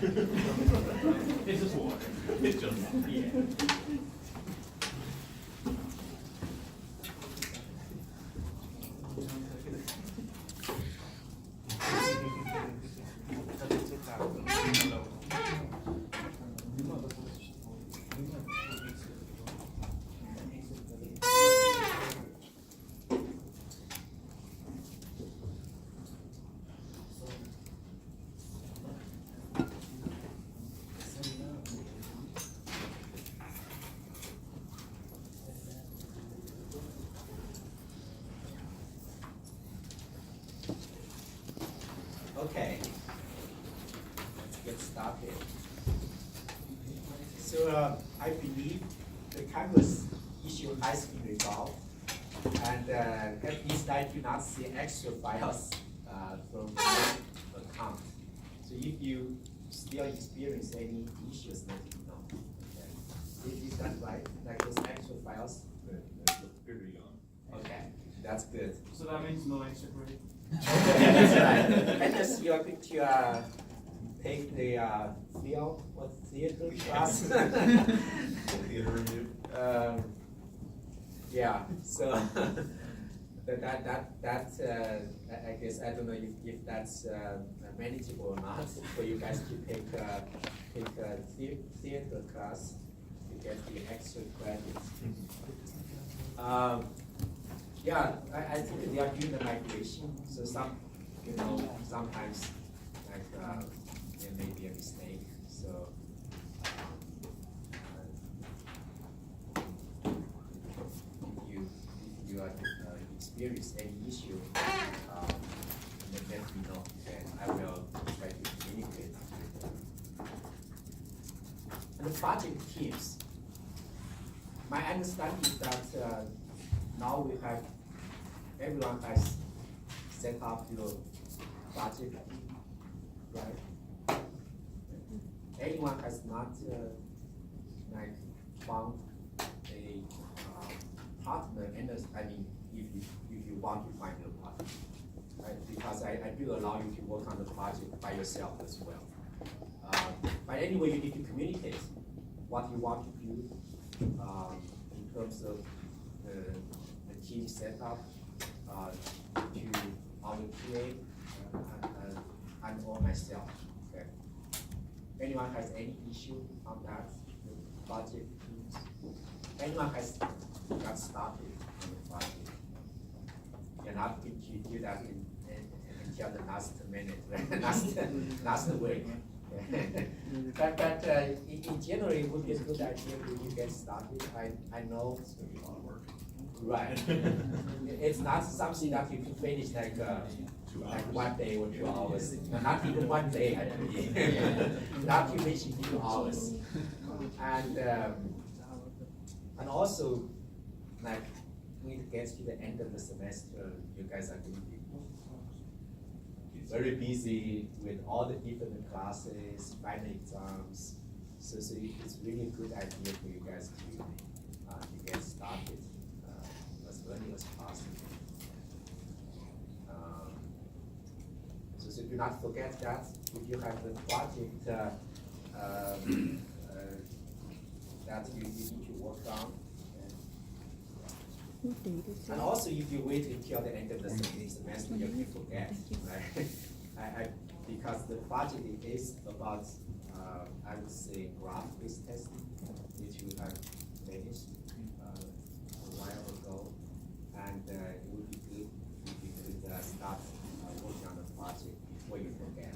It's just water. It's just yeah. Okay, let's get started. So I believe the canvas issue has been resolved, and at least I do not see extra files from the account. So if you still experience any issues, let me know. Okay. Is that right? Like those extra files? Okay, that's good. So that means no extra credit. Okay, that's right. And just you are going to take the film or theater class. Theater review. Yeah. So I guess I don't know if that's manageable or not for you guys to take a theater class to get the extra credits. Yeah, I think they are doing the migration. So sometimes like there may be a mistake. So if you experience any issue, then let me know, and I will try to communicate with them. And the project teams. My understanding is that now we have everyone has set up your project, right? Anyone has not like found a partner, and I mean, if you want to find a partner, right? Because I do allow you to work on the project by yourself as well. But anyway, you need to communicate what you want to do in terms of the team setup to our QA and or myself. Okay. Anyone has any issue on that? The project teams? Anyone has got started on the project? You're not going to do that until the last minute, right? last week. but in general, it would be a good idea when you get started. I know It's gonna be a lot of work. right. It's not something that you can finish like 2 hours. like 1 day or 2 hours. No, not even 1 day, I believe. Not to mention 2 hours. And also, like when it gets to the end of the semester, you guys are going to be very busy with all the different classes, final exams. So it's really a good idea for you guys to get started as early as possible. So do not forget that if you have a project that you need to work on. And also, if you wait until the end of the semester, you can forget, right? Because the project is about, I would say, graph-based testing, which we have finished a while ago, and it would be good if you could start working on the project before you forget.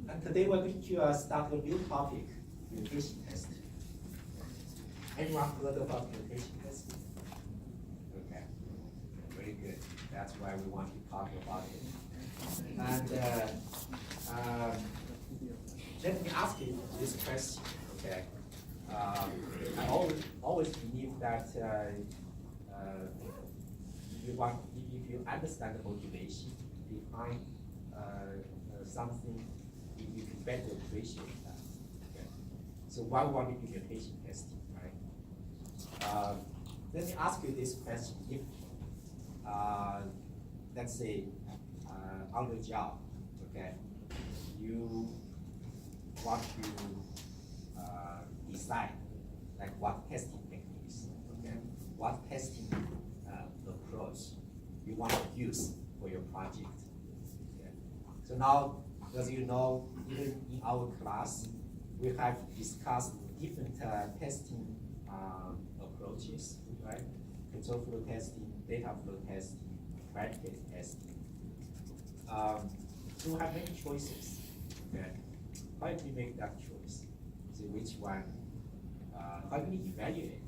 And today we're going to start a new topic, mutation testing. Anyone heard about mutation testing? Okay, very good. That's why we want to talk about it. And let me ask you this question, okay? I always believe that if you understand the motivation behind something, you can better appreciate that. Okay? So why we want to do mutation testing, right? Let me ask you this question. If, let's say, on the job, okay, you want to decide like what testing techniques, okay, what testing approach you want to use for your project. Okay. So now, as you know, even in our class, we have discussed different testing approaches, right? Control flow testing, data flow testing, predicate testing. So we have many choices. Okay. How do we make that choice? So which one? How do we evaluate?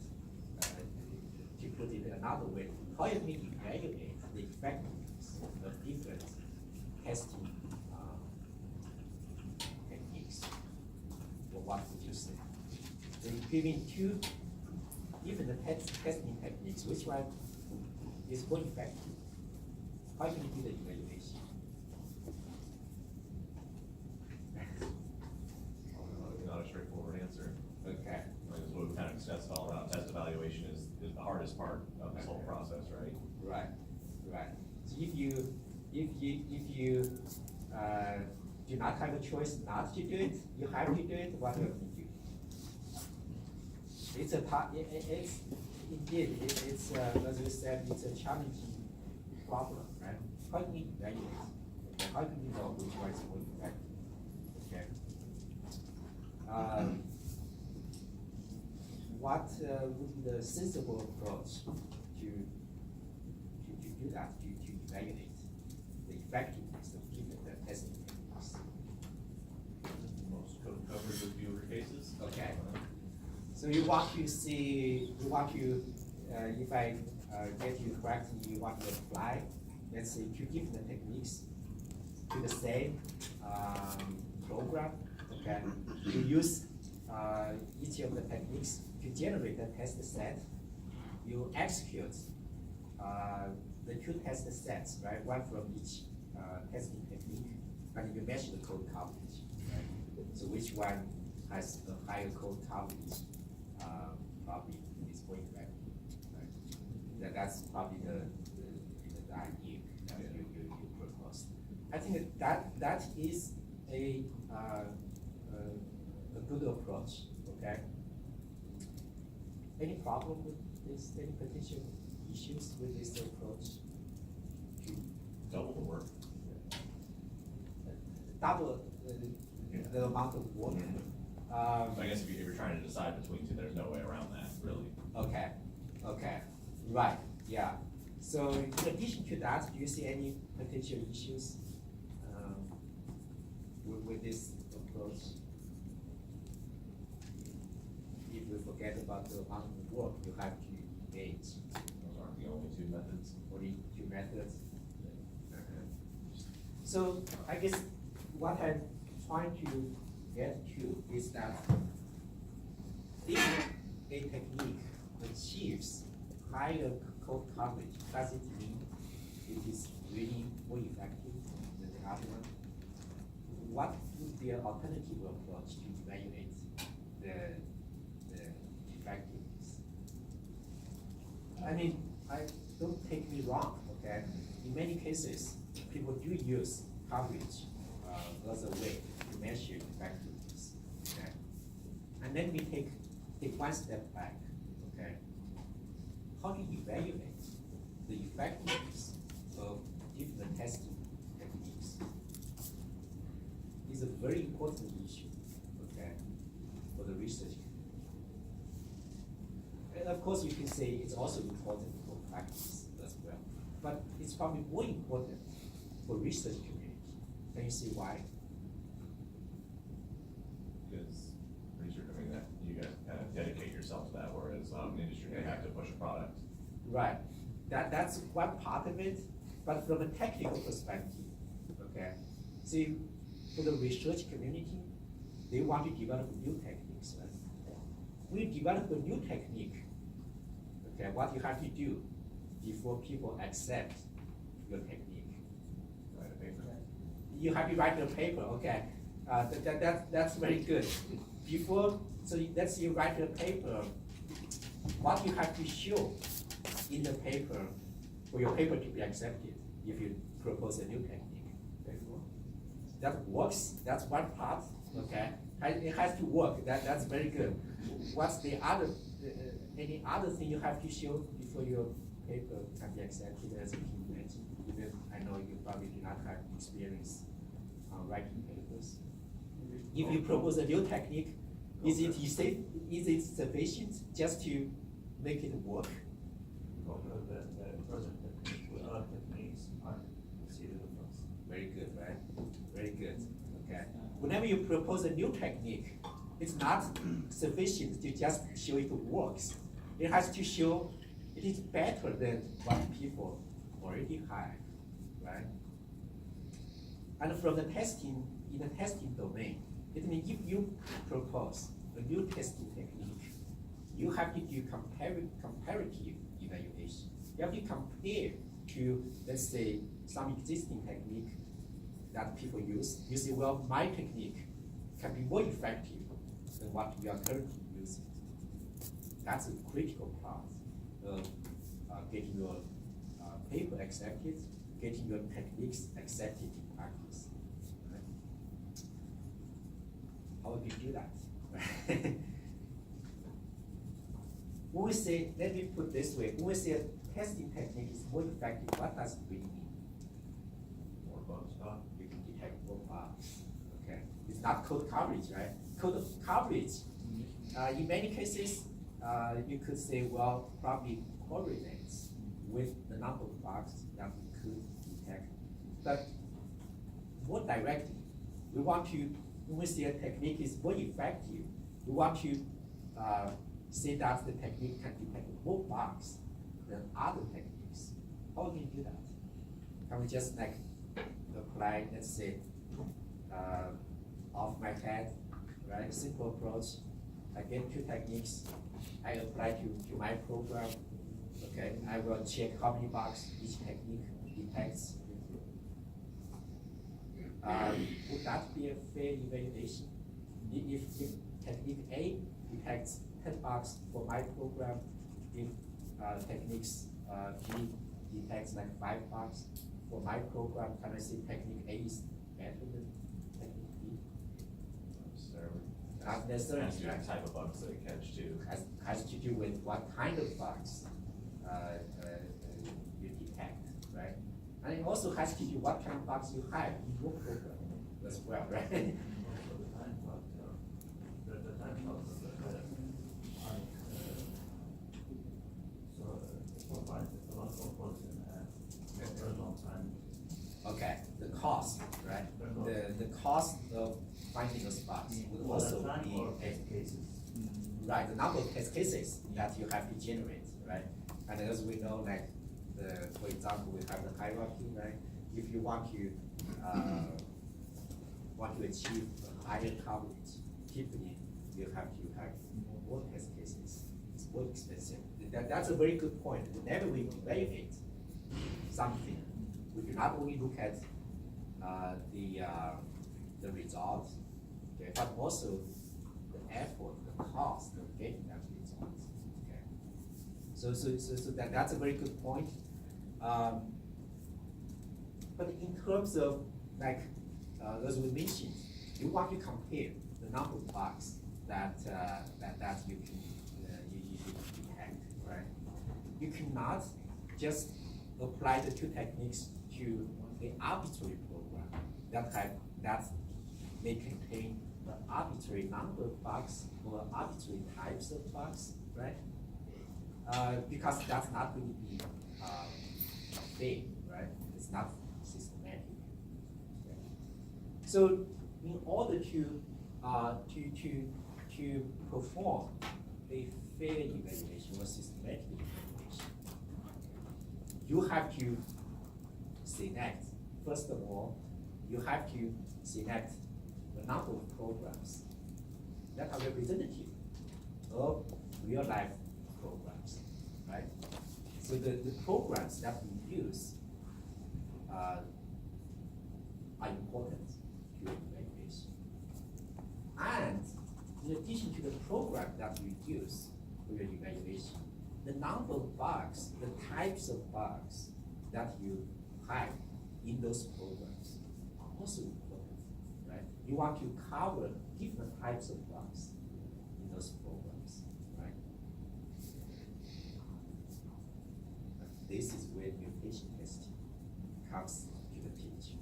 To put it another way, how do we evaluate the effectiveness of different testing techniques? Well, what would you say? So given two different testing techniques, which one is more effective? How do we do the evaluation? Not a straightforward answer. Okay. Like, that's what we kind of discussed all about. Test evaluation is the hardest part of this whole process, right? Right, right. So if you do not have a choice not to do it, you have to do it, what will you do? It's indeed, it's as we said, it's a challenging problem, right? How do we evaluate? Okay. How do we know which one is more effective? Okay. What would be the sensible approach to do that, to evaluate the effectiveness of different testing techniques? Most code coverage with fewer cases. Okay. So you want to see, if I get you correctly, you want to apply, let's say, two different techniques to the same program, okay? You use each of the techniques to generate a test set. You execute the two test sets, right? One from each testing technique, and you measure the code coverage, right? So which one has a higher code coverage? Probably is more effective, right? That's probably the idea that you proposed. I think that is a good approach, okay? Any problem with this, any potential issues with this approach? Double the work. Double the amount of work. I guess if you're trying to decide between two, there's no way around that, really. Okay, okay, right, yeah. So in addition to that, do you see any potential issues with this approach? If we forget about the amount of work you have to engage, Those aren't the only two methods. only two methods. So I guess what I'm trying to get to is that if a technique achieves higher code coverage, does it mean it is really more effective than the other one? What would be an alternative approach to evaluate the effectiveness? I mean, don't take me wrong, okay? In many cases, people do use coverage as a way to measure effectiveness, okay? And then we take one step back, okay? How do you evaluate the effectiveness of different testing techniques? Is a very important issue, okay, for the research community. And of course, you can say it's also important for practice as well, but it's probably more important for research community. Can you see why? Because research, I mean, that you guys kind of dedicate yourself to that, whereas industry, they have to push a product. Right. That's one part of it, but from a technical perspective, okay. See, for the research community, they want to develop new techniques, right? We develop a new technique, okay, what you have to do before people accept your technique. Write a paper. You have to write a paper, okay. That's very good. Before, so let's say you write a paper, what you have to show in the paper for your paper to be accepted if you propose a new technique. that works, that's one part, okay? It has to work, that's very good. What's the other, any other thing you have to show before your paper can be accepted as a PhD? Even I know you probably do not have experience writing papers. If you propose a new technique, is it safe, is it sufficient just to make it work? The present technique with other techniques are considered the first. Very good, right? Very good, okay. Whenever you propose a new technique, it's not sufficient to just show it works. It has to show it is better than what people already have, right? And from the testing, in the testing domain, it means if you propose a new testing technique, you have to do comparative evaluation. You have to compare to, let's say, some existing technique that people use. You say, well, my technique can be more effective than what you are currently using. That's a critical part of getting your paper accepted, getting your techniques accepted in practice. Right? How would you do that? When we say, let me put this way, when we say a testing technique is more effective, what does it really mean? More bugs, You can detect more bugs. Okay, it's not code coverage, right? Code coverage, in many cases, you could say, well, probably correlates with the number of bugs that we could detect. But more directly, we want to, when we say a technique is more effective, we want to say that the technique can detect more bugs than other techniques. How can you do that? Can we just like apply, let's say, off my head, right? Simple approach. I get two techniques. I apply to my program. Okay, I will check how many bugs each technique detects. Would that be a fair evaluation? If technique A detects 10 bugs for my program, if techniques B detects like 5 bugs for my program, can I say technique A is better than technique B? Not necessarily, Depends on right? the type of bugs that it catch too. Has to do with what kind of bugs you detect, right? And it also has to do what kind of bugs you have in your program as well, right? Most of the time, but the time also the so it's not like it's a lot of bugs in a very long time. Okay, the cost, right? The cost of finding those bugs would also be test cases. right, the number of test cases that you have to generate, right? And as we know, like for example, we have the hierarchy, right? If you want to achieve a higher coverage, typically you have to have more test cases. It's more expensive. That's a very good point. Whenever we evaluate something, we do not only look at the results, okay, but also the effort, the cost of getting that result. Okay. So that's a very good point. But in terms of like as we mentioned, you want to compare the number of bugs that you can you detect, right? You cannot just apply the two techniques to the arbitrary program that may contain the arbitrary number of bugs or arbitrary types of bugs, right? Because that's not going to be fair, right? It's not systematic. Okay. So in order to perform a fair evaluation or systematic evaluation, you have to select, first of all, you have to select the number of programs that are representative of real life programs, right? So the programs that we use are important to your evaluation. And in addition to the program that you use for your evaluation, the number of bugs, the types of bugs that you have in those programs are also important. you want to cover different types of bugs in those programs, right? This is where mutation testing comes to the picture.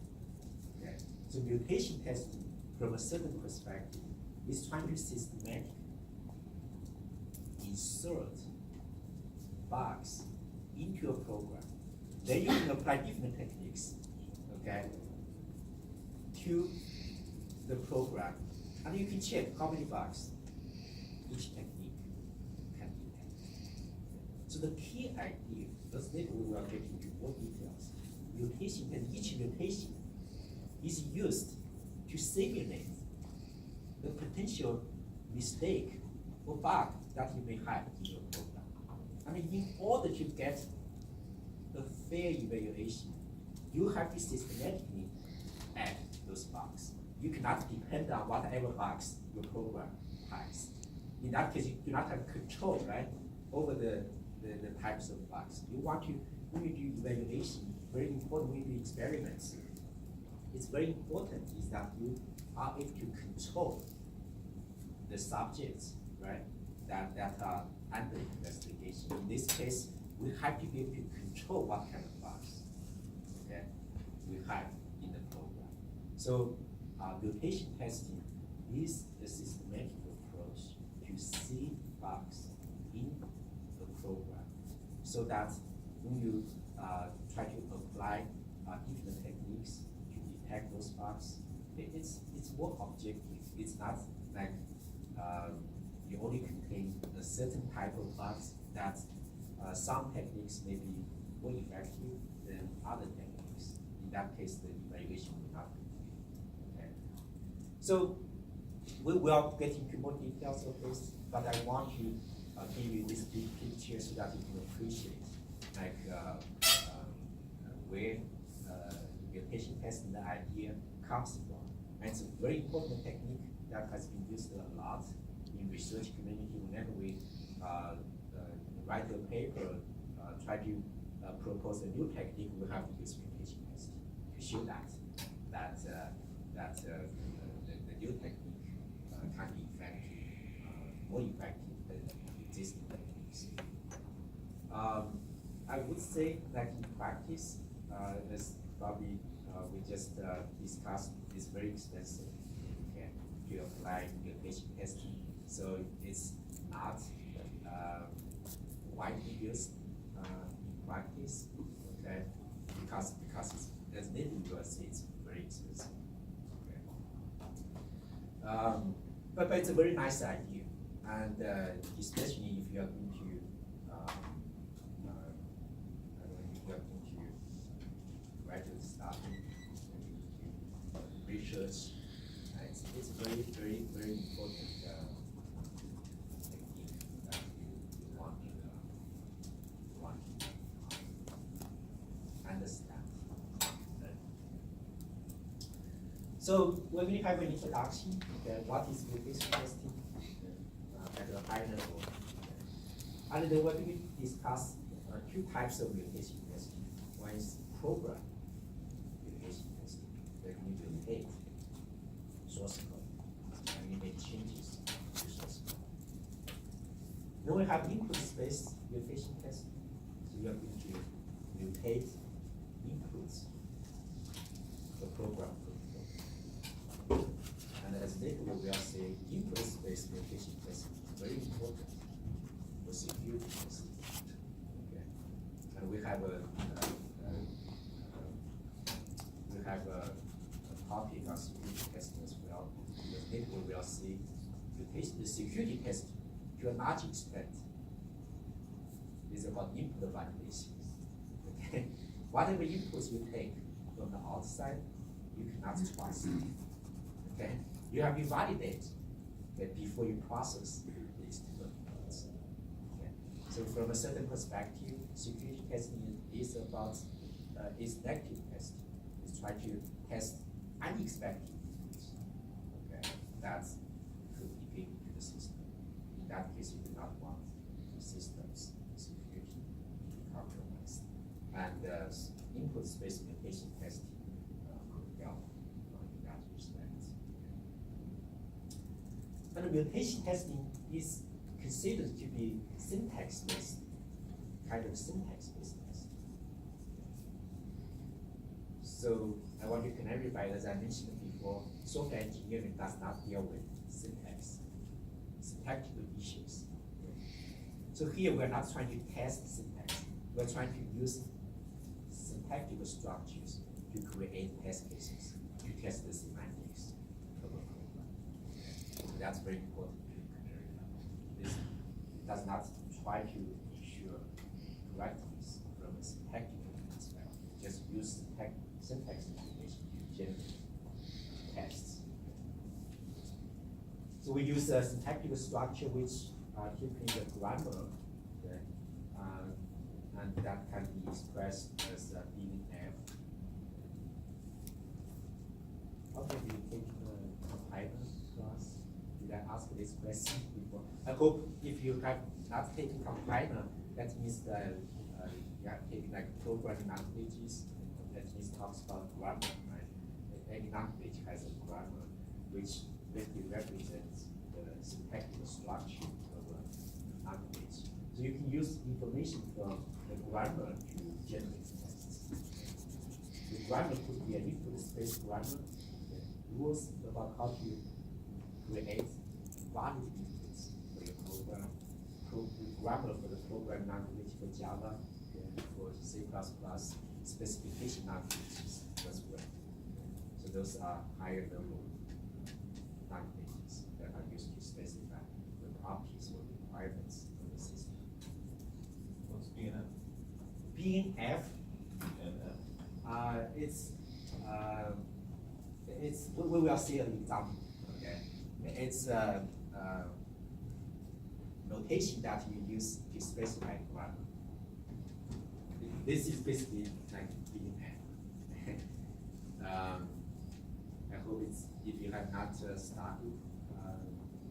Okay? So mutation testing, from a certain perspective, is trying to systematically insert bugs into a program. Then you can apply different techniques, okay, to the program, and you can check how many bugs each technique can detect. So the key idea, because later we will get into more details, mutation, and each mutation is used to simulate the potential mistake or bug that you may have in your program. I mean, in order to get a fair evaluation, you have to systematically add those bugs. You cannot depend on whatever bugs your program has. In that case, you do not have control, right, over the types of bugs. You want to, when you do evaluation, very important when you do experiments, it's very important is that you are able to control the subjects, right, that are under investigation. In this case, we have to be able to control what kind of bugs, okay, we have in the program. So mutation testing is a systematic approach to see bugs in the program, so that when you try to apply different techniques to detect those bugs, it's more objective. It's not like you only contain a certain type of bugs that some techniques may be more effective than other techniques. In that case, the evaluation will not be complete. Okay. So we will get into more details of this, but I want to give you this big picture so that you can appreciate like where mutation testing the idea comes from. And it's a very important technique that has been used a lot in research community. Whenever we write a paper, try to propose a new technique, we have to use mutation testing to show that the new technique can be effective, more effective than existing techniques. I would say that in practice, as probably we just discussed, is very expensive, okay, to apply mutation testing. So it's not widely used in practice, okay, because it's, as native US, it's very expensive. Okay. But it's a very nice idea, and especially if you are going to graduate study, research, it's very, very, very important technique that you want to understand. So when we have an introduction, okay, what is mutation testing at a high level? And then we're going to discuss two types of mutation testing. One is program mutation testing, where you mutate source code and you make changes to source code. Then we have input-based mutation testing. So you are going to mutate inputs the program. And as later we will say, input-based mutation testing is very important for security testing. Okay. And we have a topic on security testing as well. Because later we will see the security testing to a large extent is about input validation. Okay. Whatever inputs you take from the outside, you cannot trust. Okay. You have to validate that before you process these inputs. Okay. So from a certain perspective, security testing is about is negative testing. It's trying to test unexpected inputs. Okay. That could be given to the system. In that case, you do not want the system's security to be compromised. And input-based mutation testing could help in that respect. mutation testing is considered to be syntax-based, kind of syntax-based test. So I want to clarify, as I mentioned before, software engineering does not deal with syntax, syntactical issues. So here we're not trying to test syntax, we're trying to use syntactical structures to create test cases, to test the semantics of a program. So that's very important to clarify. This does not try to ensure correctness from a syntactical perspective, just use syntax information to generate tests. So we use a syntactical structure which typically the grammar, okay, and that can be expressed as being F. How can you take the compiler class? Did I ask this question before? I hope if you have not taken compiler, that means that you have taken like programming languages, that means talks about grammar, right? Any language has a grammar, which basically represents the syntactical structure of a language. So you can use information from the grammar to generate tests. The grammar could be an input space grammar, rules about how to create valid inputs for your program, grammar for the program language for Java, for C++, specification languages as well. So those are higher level languages that are used to specify the properties or requirements of the system. What's BNF? BNF, BNF. it's we will see an example. Okay, it's a notation that you use to specify grammar. This is basically like BNF. I hope it's, if you have not started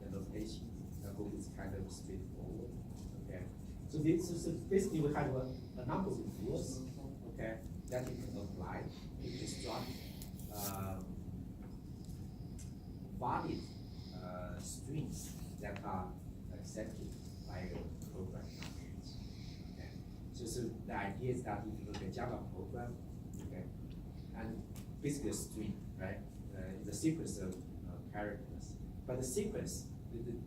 the notation, I hope it's kind of straightforward. Okay, so this is basically we have a number of rules, okay, that you can apply to construct valid strings that are accepted by your program language. Okay. So the idea is that if you look at Java program, okay, and basically a string, right? It's a sequence of characters. But the sequence,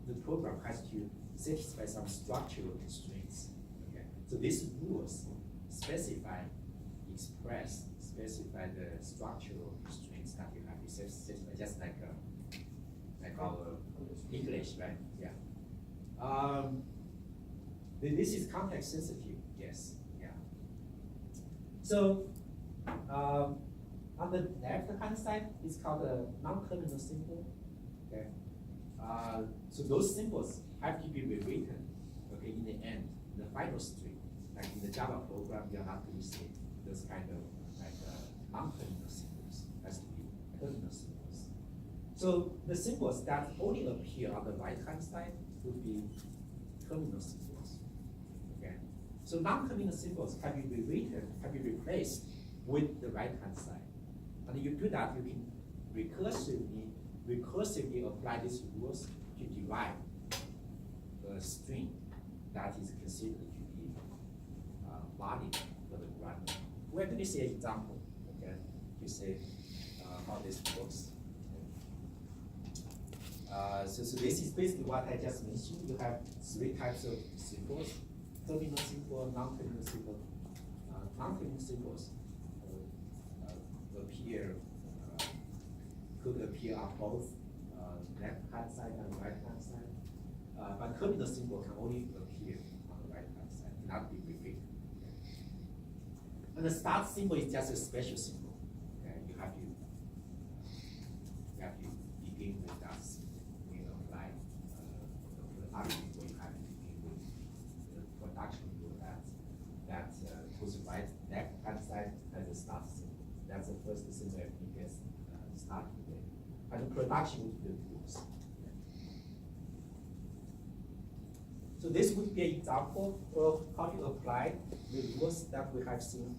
the program has to satisfy some structural constraints. Okay. So these rules specify the structural constraints that you have to satisfy, just like our English, right? Yeah. This is context sensitive, yes, yeah. So on the left-hand side, it's called a non-terminal symbol. Okay. So those symbols have to be rewritten. Okay, in the end, the final string, like in the Java program, you're not going to see those kind of like non-terminal symbols. Has to be terminal symbols. So the symbols that only appear on the right-hand side would be terminal symbols. Okay. So non-terminal symbols can be rewritten, can be replaced with the right-hand side. And you do that, you can recursively apply these rules to derive a string that is considered to be valid for the grammar. We're going to see an example, okay, to say how this works. So this is basically what I just mentioned. You have three types of symbols: terminal symbol, non-terminal symbol. Non-terminal symbols could appear on both left-hand side and right-hand side. But terminal symbol can only appear on the right-hand side, cannot be rewritten. And the start symbol is just a special symbol. Okay? You have to begin with that symbol when you apply the production rule. You have to begin with the production rule that puts right left-hand side as a start symbol. That's the first symbol you get started with. And the production would be the rules. So this would be an example of how you apply the rules that we have seen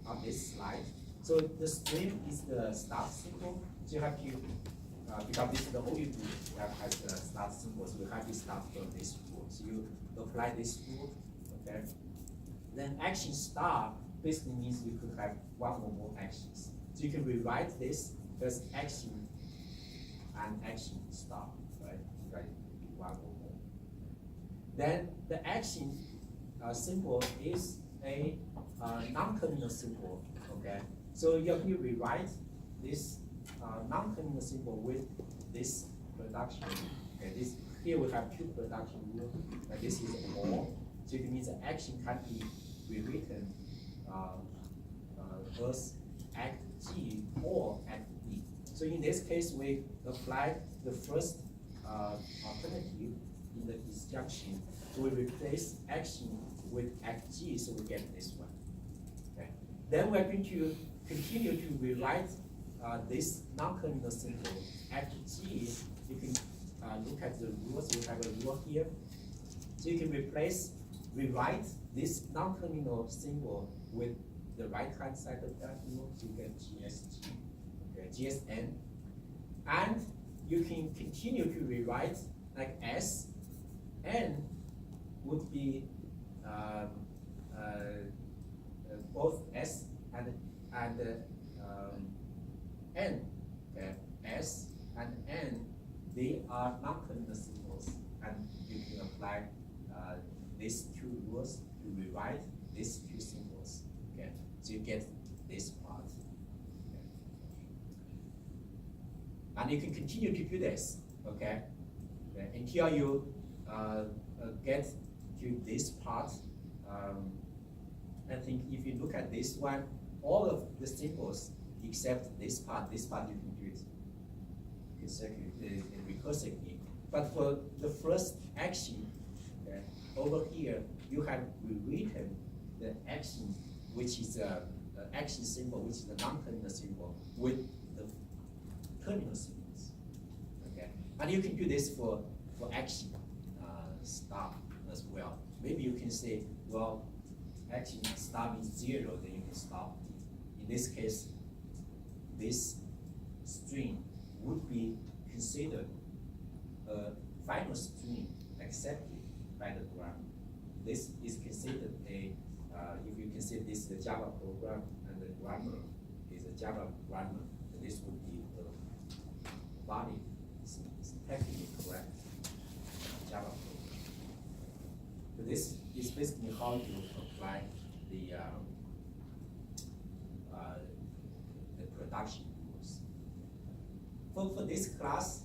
on this slide. So the string is the start symbol. So you have to because this is the only rule that has the start symbol, so we have to start from this rule. So you apply this rule, okay? Then action start basically means you could have one or more actions. So you can rewrite this as action and action start, right? Right, one or more. Then the action symbol is a non-terminal symbol, okay? So you rewrite this non-terminal symbol with this production. Okay, this here we have two production rules, and this is or. So it means the action can be rewritten as act G or act B. So in this case, we apply the first alternative in the disjunction. So we replace action with act G, so we get this one. Okay. Then we're going to continue to rewrite this non-terminal symbol, act G. You can look at the rules. We have a rule here. So you can rewrite this non-terminal symbol with the right-hand side of that rule, so you get GSG, okay, GSN. And you can continue to rewrite like S, N would be both S and N. Okay. S and N, they are non-terminal symbols, and you can apply these two rules to rewrite these two symbols. Okay, so you get this part. Okay. And you can continue to do this. Okay, until you get to this part. I think if you look at this one, all of the symbols except this part you can do it consecutively and recursively. But for the first action, okay, over here, you have rewritten the action, which is the action symbol, which is the non-terminal symbol, with the terminal symbols. Okay, and you can do this for action start as well. Maybe you can say, well, action start means 0, then you can stop. In this case, this string would be considered a final string accepted by the grammar. This is considered a, if you consider this the Java program and the grammar is a Java grammar, this would be a valid, it's technically correct Java program. So this is basically how you apply the production rules. For this class,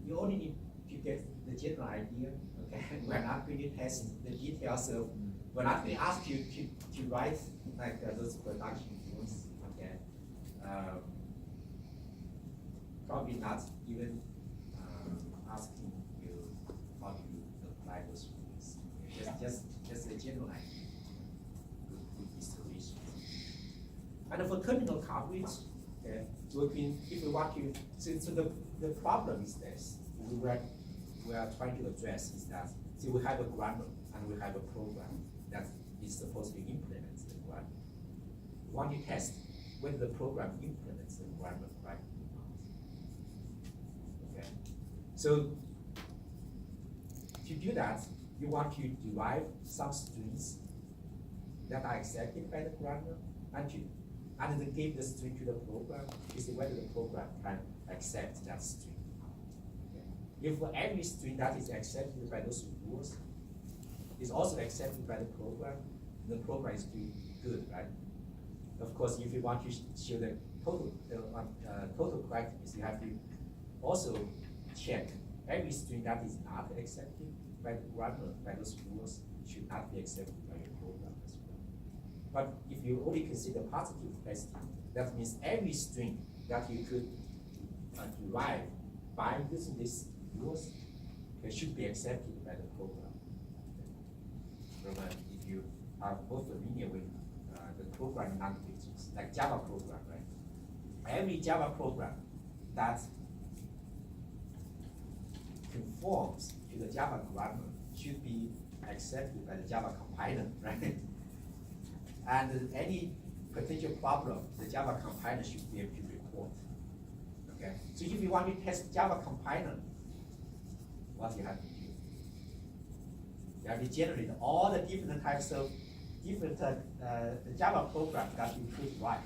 you only need to get the general idea. Okay, we're not going to test the details of. We're not going to ask you to write like those production rules. Okay, probably not even asking you how to apply those rules. Just a general idea would be sufficient. And for terminal coverage, okay, so if we want to, so the problem is this, we are trying to address is that, so we have a grammar and we have a program that is supposed to implement the grammar. We want to test whether the program implements the grammar correctly or not. Okay, so to do that, you want to derive some strings that are accepted by the grammar and then give the string to the program to see whether the program can accept that string. Okay. If for every string that is accepted by those rules is also accepted by the program is doing good, right? Of course, if you want to show the total correctness, you have to also check every string that is not accepted by the grammar, by those rules, should not be accepted by your program as well. But if you only consider positive testing, that means every string that you could derive by using these rules should be accepted by the program. If you are more familiar with the programming languages, like Java program, right? Every Java program that conforms to the Java grammar should be accepted by the Java compiler, right? And any potential problem, the Java compiler should be able to report. Okay, so if you want to test Java compiler, what you have to do? You have to generate all the different types of different Java programs that you could write,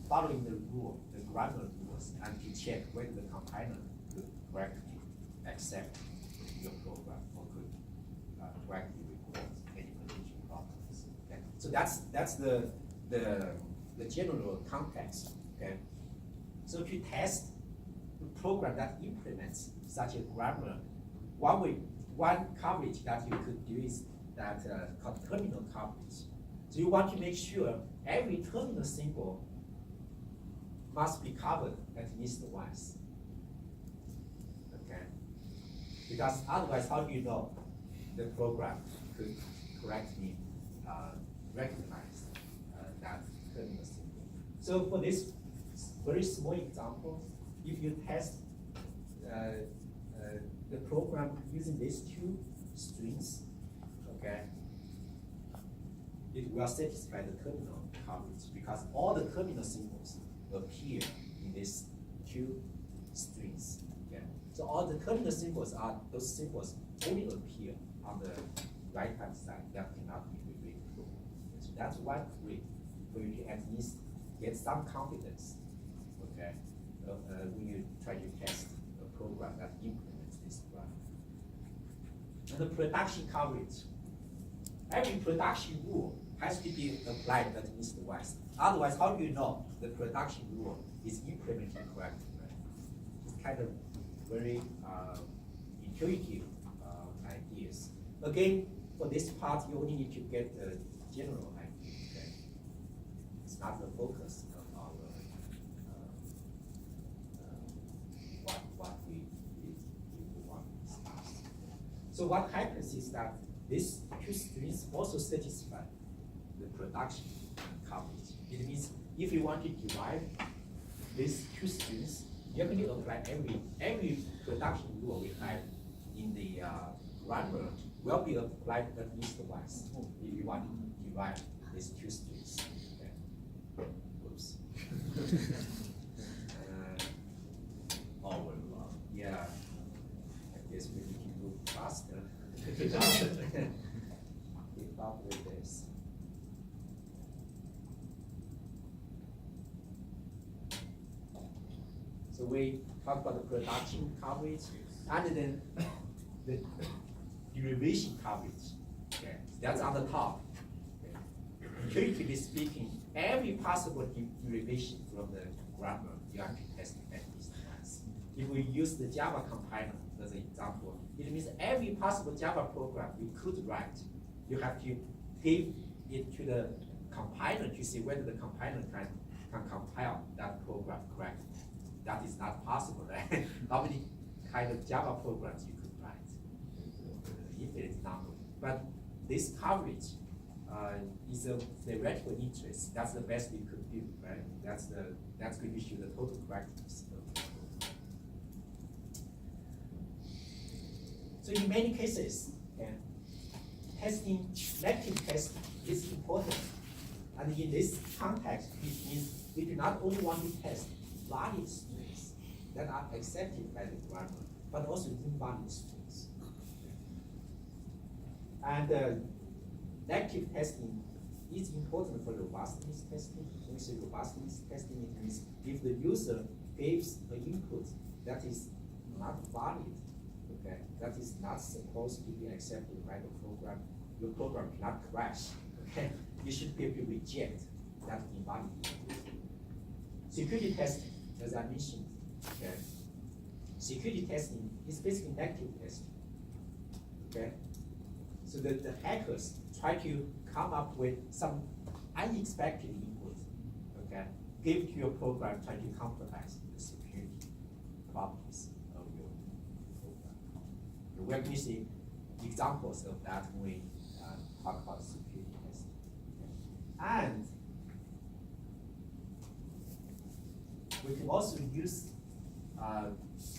following the rule, the grammar rules, and to check whether the compiler could correctly accept your program or could correctly report any potential problems. Okay, so that's the general context. Okay, so to test the program that implements such a grammar, one coverage that you could do is that called terminal coverage. So you want to make sure every terminal symbol must be covered at least once. Okay? Because otherwise, how do you know the program could correctly recognize that terminal symbol? So for this very small example, if you test the program using these two strings, okay, it will satisfy the terminal coverage because all the terminal symbols appear in these two strings. Okay, so all the terminal symbols are those symbols only appear on the right hand side that cannot be readable. So that's one way for you to at least get some confidence. Okay, when you try to test a program that implements this grammar. And the production coverage. Every production rule has to be applied at least once. Otherwise, how do you know the production rule is implemented correctly? Right? It's kind of very intuitive ideas. Again, for this part, you only need to get the general idea. Okay? It's not the focus of our what we want to discuss. So what happens is that these two strings also satisfy the production coverage. It means if you want to derive these two strings, you're going to apply every production rule we have in the grammar will be applied at least once if you want to derive these two strings. Okay. Oops. Always love. Yeah. I guess we need to move faster. Keep up with this. So we talk about the production coverage and then the derivation coverage. Okay, that's on the top. Okay. Intuitively speaking, every possible derivation from the grammar you have to test at least once. If we use the Java compiler as an example, it means every possible Java program you could write, you have to give it to the compiler to see whether the compiler can compile that program correctly. That is not possible, right? How many kind of Java programs you could write? Infinite number. But this coverage is a theoretical interest. That's the best we could do, right? That's going to show the total correctness of the program. So in many cases, testing, negative testing is important. And in this context, it means we do not only want to test valid strings that are accepted by the grammar, but also invalid strings. And negative testing is important for robustness testing. When we say robustness testing, it means if the user gives an input that is not valid, okay, that is not supposed to be accepted by the program, your program cannot crash. Okay, you should be able to reject that invalid input. Security testing, as I mentioned, okay, security testing is basically negative testing. Okay, so the hackers try to come up with some unexpected input, okay, give to your program, try to compromise the security properties of your program. We're going to see examples of that when we talk about security testing. Okay. And we can also use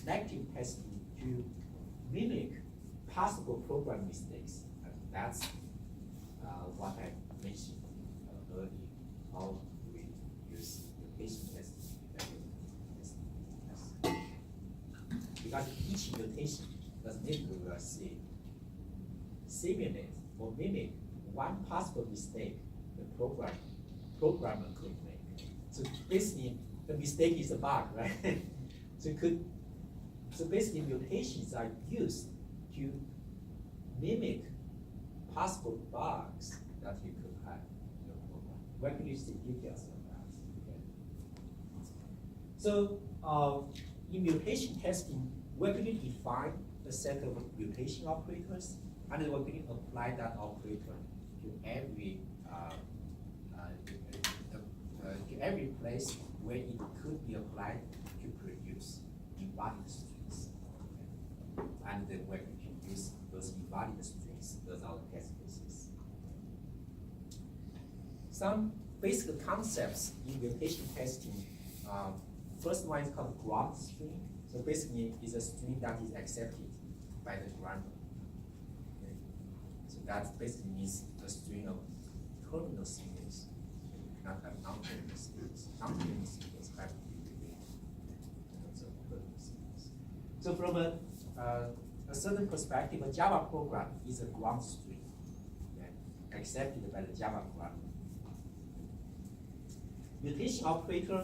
negative testing to mimic possible program mistakes. That's what I mentioned earlier, how we use location testing, effective testing. mimic one possible mistake the programmer could make. So basically, the mistake is a bug, right? So basically, mutations are used to mimic possible bugs that you could have in your program. We're going to see details of that. Okay. So in mutation testing, we're going to define a set of mutation operators, and then we're going to apply that operator to every place where it could be applied to produce embodied strings. Okay. And then we're going to use those embodied strings as our test cases. Some basic concepts in mutation testing. First one is called ground string. So basically, it's a string that is accepted by the grammer. Okay. So that basically means a string of terminal symbols. So you cannot have non-terminal symbols. Non-terminal symbols have to be related in terms of terminal symbols. So from a certain perspective, a Java program is a ground string, okay, accepted by the Java grammar. Mutation operator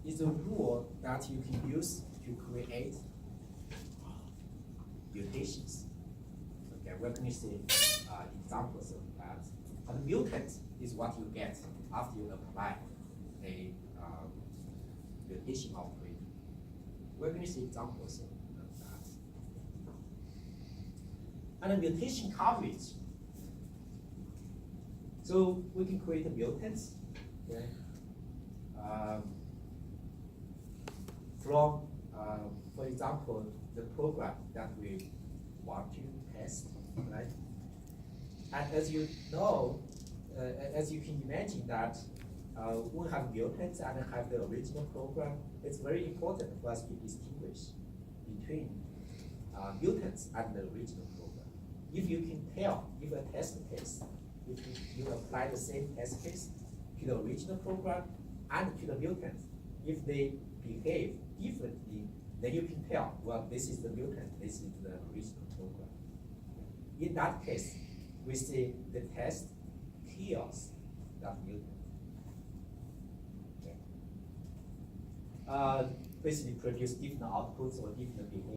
is a rule that you can use to create mutations. Okay, we're going to see examples of that. And mutant is what you get after you apply a mutation operator. We're going to see examples of that. And a mutation coverage. So we can create a mutant, okay, from, for example, the program that we want to test, right? And as you know, as you can imagine that we have mutants and have the original program, it's very important for us to distinguish between mutants and the original program. If you can tell, if a test case, if you apply the same test case to the original program and to the mutant, if they behave differently, then you can tell, well, this is the mutant, this is the original program. In that case, we say the test kills that mutant. Okay. Basically produce different outputs or different behavior.